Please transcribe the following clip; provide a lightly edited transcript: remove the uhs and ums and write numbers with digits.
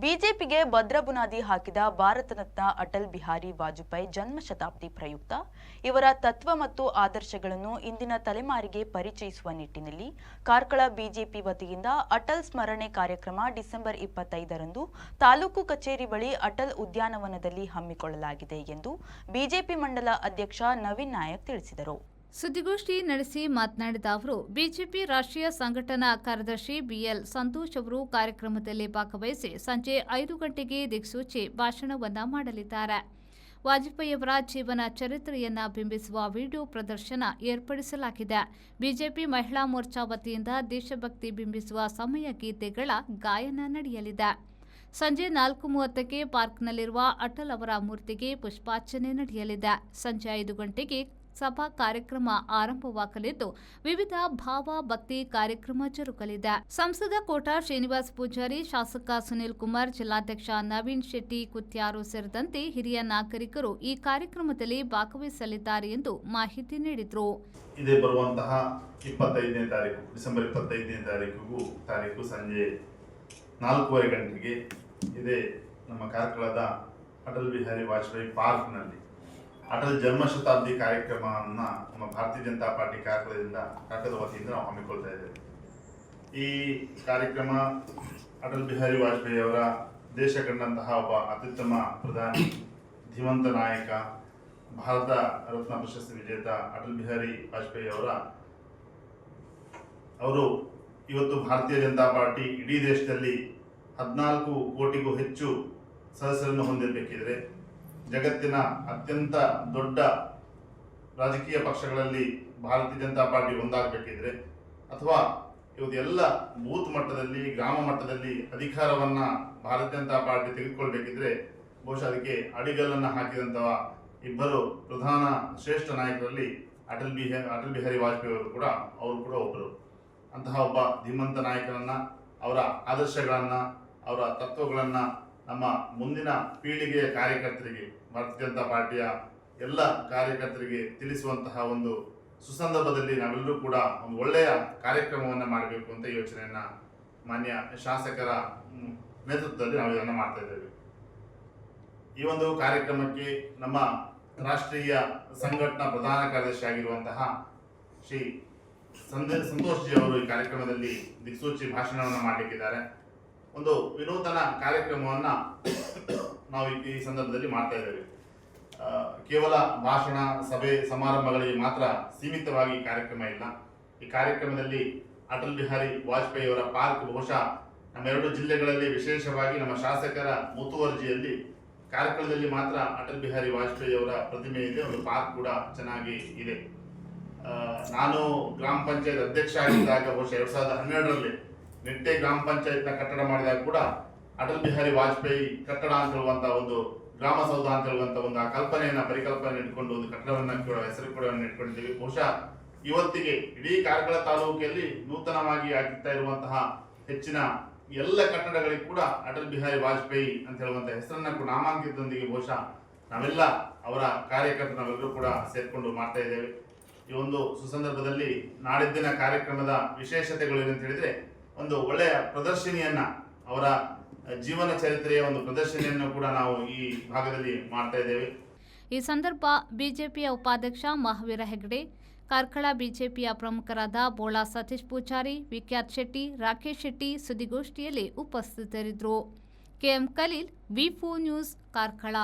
ಬಿಜೆಪಿಗೆ ಭದ್ರ ಬುನಾದಿ ಹಾಕಿದ ಭಾರತ ರತ್ನ ಅಟಲ್ ಬಿಹಾರಿ ವಾಜಪೇಯಿ ಜನ್ಮ ಶತಾಬ್ದಿ ಪ್ರಯುಕ್ತ ಇವರ ತತ್ವ ಮತ್ತು ಆದರ್ಶಗಳನ್ನು ಇಂದಿನ ತಲೆಮಾರಿಗೆ ಪರಿಚಯಿಸುವ ನಿಟ್ಟಿನಲ್ಲಿ ಕಾರ್ಕಳ ಬಿಜೆಪಿ ವತಿಯಿಂದ ಅಟಲ್ ಸ್ಮರಣೆ ಕಾರ್ಯಕ್ರಮ ಡಿಸೆಂಬರ್ 25ರಂದು ತಾಲೂಕು ಕಚೇರಿ ಬಳಿ ಅಟಲ್ ಉದ್ಯಾನವನದಲ್ಲಿ ಹಮ್ಮಿಕೊಳ್ಳಲಾಗಿದೆ ಎಂದು ಬಿಜೆಪಿ ಮಂಡಲ ಅಧ್ಯಕ್ಷ ನವೀನ್ ನಾಯಕ್ ತಿಳಿಸಿದರು. ಸುದ್ದಿಗೋಷ್ಠಿ ನಡೆಸಿ ಮಾತನಾಡಿದ ಅವರು, ಬಿಜೆಪಿ ರಾಷ್ಟ್ರೀಯ ಸಂಘಟನಾ ಕಾರ್ಯದರ್ಶಿ ಬಿಎಲ್ ಸಂತೋಷ್ ಅವರು ಕಾರ್ಯಕ್ರಮದಲ್ಲಿ ಭಾಗವಹಿಸಿ ಸಂಜೆ 5 ಗಂಟೆಗೆ ದಿಕ್ಸೂಚಿ ಭಾಷಣವನ್ನ ಮಾಡಲಿದ್ದಾರೆ. ವಾಜಪೇಯಿಯವರ ಜೀವನ ಚರಿತ್ರೆಯನ್ನ ಬಿಂಬಿಸುವ ವಿಡಿಯೋ ಪ್ರದರ್ಶನ ಏರ್ಪಡಿಸಲಾಗಿದೆ. ಬಿಜೆಪಿ ಮಹಿಳಾ ಮೋರ್ಚಾ ವತಿಯಿಂದ ದೇಶಭಕ್ತಿ ಬಿಂಬಿಸುವ ಸಮಯ ಗೀತೆಗಳ ಗಾಯನ ನಡೆಯಲಿದೆ. ಸಂಜೆ 4:30ಕ್ಕೆ ಪಾರ್ಕ್ನಲ್ಲಿರುವ ಅಟಲ್ ಅವರ ಮೂರ್ತಿಗೆ ಪುಷ್ಪಾರ್ಚನೆ ನಡೆಯಲಿದೆ. ಸಂಜೆ 5 ಗಂಟೆಗೆ ಸಭಾ ಕಾರ್ಯಕ್ರಮ ಆರಂಭವಾಗಲಿದ್ದು ವಿವಿಧ ಭಾವ ಭಕ್ತಿ ಕಾರ್ಯಕ್ರಮ ಜರುಗಲಿದೆ. ಸಂಸದ ಕೋಟಾ ಶ್ರೀನಿವಾಸ್ ಪೂಜಾರಿ, ಶಾಸಕ ಸುನೀಲ್ ಕುಮಾರ್, ಜಿಲ್ಲಾಧ್ಯಕ್ಷ ನವೀನ್ ಶೆಟ್ಟಿ ಕುತ್ಯಾರು ಸೇರಿದಂತೆ ಹಿರಿಯ ನಾಗರಿಕರು ಈ ಕಾರ್ಯಕ್ರಮದಲ್ಲಿ ಭಾಗವಹಿಸಲಿದ್ದಾರೆ ಎಂದು ಮಾಹಿತಿ ನೀಡಿದರು. ಇದೇ ಬರುವಂತಹ 25ನೇ ತಾರೀಕು ಡಿಸೆಂಬರ್ 25ನೇ ತಾರೀಕು ಸಂಜೆ 4:30 ಗಂಟೆಗೆ ಇದೇ ನಮ್ಮ ಕಾರ್ಕಳದ ಅಟಲ್ ಬಿಹಾರಿ ವಾಜಪೇಯಿ ಪಾರ್ಕ್ನಲ್ಲಿ ಅಟಲ್ ಜನ್ಮ ಶತಾಬ್ದಿ ಕಾರ್ಯಕ್ರಮವನ್ನು ನಮ್ಮ ಭಾರತೀಯ ಜನತಾ ಪಾರ್ಟಿ ಕಾರ್ಕಳದ ವತಿಯಿಂದ ನಾವು ಹಮ್ಮಿಕೊಳ್ತಾ ಇದ್ದೇವೆ. ಈ ಕಾರ್ಯಕ್ರಮ ಅಟಲ್ ಬಿಹಾರಿ ವಾಜಪೇಯಿ ಅವರ ದೇಶ ಕಂಡಂತಹ ಒಬ್ಬ ಅತ್ಯುತ್ತಮ ಪ್ರಧಾನಿ, ಧೀಮಂತ ನಾಯಕ, ಭಾರತ ರತ್ನ ಪ್ರಶಸ್ತಿ ವಿಜೇತ ಅಟಲ್ ಬಿಹಾರಿ ವಾಜಪೇಯಿ ಅವರು ಇವತ್ತು ಭಾರತೀಯ ಜನತಾ ಪಾರ್ಟಿ ಇಡೀ ದೇಶದಲ್ಲಿ 14 ಕೋಟಿಗೂ ಹೆಚ್ಚು ಸದಸ್ಯರನ್ನು ಹೊಂದಿರಬೇಕಿದ್ರೆ, ಜಗತ್ತಿನ ಅತ್ಯಂತ ದೊಡ್ಡ ರಾಜಕೀಯ ಪಕ್ಷಗಳಲ್ಲಿ ಭಾರತೀಯ ಜನತಾ ಪಾರ್ಟಿ ಒಂದಾಗಬೇಕಿದ್ರೆ, ಅಥವಾ ಇವತ್ತು ಎಲ್ಲ ಬೂತ್ ಮಟ್ಟದಲ್ಲಿ, ಗ್ರಾಮ ಮಟ್ಟದಲ್ಲಿ ಅಧಿಕಾರವನ್ನ ಭಾರತೀಯ ಜನತಾ ಪಾರ್ಟಿ ತೆಗೆದುಕೊಳ್ಬೇಕಿದ್ರೆ, ಬಹುಶಃ ಅದಕ್ಕೆ ಅಡಿಗಲ್ಲನ್ನು ಹಾಕಿದಂತಹ ಇಬ್ಬರು ಪ್ರಧಾನ ಶ್ರೇಷ್ಠ ನಾಯಕರಲ್ಲಿ ಅಟಲ್ ಬಿಹಾರಿ ವಾಜಪೇಯಿ ಅವರು ಕೂಡ ಒಬ್ಬರು. ಅಂತಹ ಒಬ್ಬ ಧೀಮಂತ ನಾಯಕರನ್ನ, ಅವರ ಆದರ್ಶಗಳನ್ನ, ಅವರ ತತ್ವಗಳನ್ನ ನಮ್ಮ ಮುಂದಿನ ಪೀಳಿಗೆಯ ಕಾರ್ಯಕರ್ತರಿಗೆ, ಭಾರತೀಯ ಜನತಾ ಪಾರ್ಟಿಯ ಎಲ್ಲ ಕಾರ್ಯಕರ್ತರಿಗೆ ತಿಳಿಸುವಂತಹ ಒಂದು ಸುಸಂದರ್ಭದಲ್ಲಿ ನಾವೆಲ್ಲರೂ ಕೂಡ ಒಂದು ಒಳ್ಳೆಯ ಕಾರ್ಯಕ್ರಮವನ್ನು ಮಾಡಬೇಕು ಅಂತ ಯೋಚನೆಯನ್ನ ಮಾನ್ಯ ಶಾಸಕರ ನೇತೃತ್ವದಲ್ಲಿ ನಾವು ಇದನ್ನು ಮಾಡ್ತಾ ಇದ್ದೇವೆ. ಈ ಒಂದು ಕಾರ್ಯಕ್ರಮಕ್ಕೆ ನಮ್ಮ ರಾಷ್ಟ್ರೀಯ ಸಂಘಟನಾ ಪ್ರಧಾನ ಕಾರ್ಯದರ್ಶಿ ಆಗಿರುವಂತಹ ಶ್ರೀ ಸಂತೋಷ್ ಜಿ ಅವರು ಈ ಕಾರ್ಯಕ್ರಮದಲ್ಲಿ ದಿಕ್ಸೂಚಿ ಭಾಷಣವನ್ನು ಮಾಡಲಿಕ್ಕಿದ್ದಾರೆ. ಒಂದು ವಿನೂತನ ಕಾರ್ಯಕ್ರಮವನ್ನ ನಾವು ಈ ಸಂದರ್ಭದಲ್ಲಿ ಮಾಡ್ತಾ ಇದ್ದೇವೆ. ಕೇವಲ ಭಾಷಣ, ಸಭೆ, ಸಮಾರಂಭಗಳಿಗೆ ಮಾತ್ರ ಸೀಮಿತವಾಗಿ ಕಾರ್ಯಕ್ರಮ ಇಲ್ಲ. ಈ ಕಾರ್ಯಕ್ರಮದಲ್ಲಿ ಅಟಲ್ ಬಿಹಾರಿ ವಾಜಪೇಯಿ ಅವರ ಪಾರ್ಕ್ ಬಹುಶಃ ನಮ್ಮ 2 ಜಿಲ್ಲೆಗಳಲ್ಲಿ, ವಿಶೇಷವಾಗಿ ನಮ್ಮ ಶಾಸಕರ ಮುತುವರ್ಜಿಯಲ್ಲಿ ಕಾರ್ಯಕ್ರಮದಲ್ಲಿ ಮಾತ್ರ ಅಟಲ್ ಬಿಹಾರಿ ವಾಜಪೇಯಿ ಅವರ ಪ್ರತಿಮೆ ಇದೆ. ಒಂದು ಪಾರ್ಕ್ ಕೂಡ ಚೆನ್ನಾಗಿ ಇದೆ. ನಾನು ಗ್ರಾಮ ಪಂಚಾಯತ್ ಅಧ್ಯಕ್ಷ ಆಗಿದ್ದಾಗ ಬಹುಶಃ 2012ರಲ್ಲಿ ನಿಟ್ಟೆ ಗ್ರಾಮ ಪಂಚಾಯತ್ನ ಕಟ್ಟಡ ಮಾಡಿದಾಗ ಕೂಡ ಅಟಲ್ ಬಿಹಾರಿ ವಾಜಪೇಯಿ ಕಟ್ಟಡ ಅಂತ ಹೇಳುವಂತಹ ಒಂದು ಗ್ರಾಮ ಸೌಧ ಅಂತ ಹೇಳುವಂತಹ ಒಂದು ಆ ಪರಿಕಲ್ಪನೆ ಇಟ್ಕೊಂಡು ಒಂದು ಕಟ್ಟಡವನ್ನ ಕೂಡ ಹೆಸರು ಕೂಡ ಇಟ್ಕೊಂಡಿದ್ದೀವಿ. ಬಹುಶಃ ಇವತ್ತಿಗೆ ಇಡೀ ಕಾರ್ಕಳ ತಾಲೂಕಿನಲ್ಲಿ ನೂತನವಾಗಿ ಆಗ್ತಾ ಇರುವಂತಹ ಹೆಚ್ಚಿನ ಎಲ್ಲ ಕಟ್ಟಡಗಳಿಗೆ ಕೂಡ ಅಟಲ್ ಬಿಹಾರಿ ವಾಜಪೇಯಿ ಅಂತ ಹೇಳುವಂತಹ ಹೆಸರನ್ನ ಕೂಡ ನಾಮಾಂಕಿತದೊಂದಿಗೆ ಬಹುಶಃ ನಾವೆಲ್ಲ ಅವರ ಕಾರ್ಯಕರ್ತರು ನಾವೆಲ್ಲರೂ ಕೂಡ ಸೇರ್ಕೊಂಡು ಮಾಡ್ತಾ ಇದ್ದೇವೆ. ಈ ಒಂದು ಸುಸಂದರ್ಭದಲ್ಲಿ ನಾಡಿದ್ದಿನ ಕಾರ್ಯಕ್ರಮದ ವಿಶೇಷತೆಗಳು ಏನಂತ ಹೇಳಿದ್ರೆ, ಒಂದು ಒಳ್ಳೆಯ ಪ್ರದರ್ಶನಿಯನ್ನ, ಅವರ ಜೀವನ ಚರಿತ್ರೆಯ ಒಂದು ಪ್ರದರ್ಶನಿಯನ್ನು ಕೂಡ ನಾವು ಈ ಭಾಗದಲ್ಲಿ ಮಾಡ್ತಾ ಇದ್ದೇವೆ. ಈ ಸಂದರ್ಭ ಬಿಜೆಪಿಯ ಉಪಾಧ್ಯಕ್ಷ ಮಹಾವೀರ ಹೆಗ್ಡೆ, ಕಾರ್ಕಳ ಬಿಜೆಪಿಯ ಪ್ರಮುಖರಾದ ಬೋಳಾ ಸತೀಶ್ ಪೂಜಾರಿ, ವಿಖ್ಯಾತ್ ಶೆಟ್ಟಿ, ರಾಕೇಶ್ ಶೆಟ್ಟಿ ಸುದ್ದಿಗೋಷ್ಠಿಯಲ್ಲಿ ಉಪಸ್ಥಿತರಿದ್ದರು. ಕೆಎಂ ಖಲೀಲ್, ವಿ4 ನ್ಯೂಸ್, ಕಾರ್ಕಳ.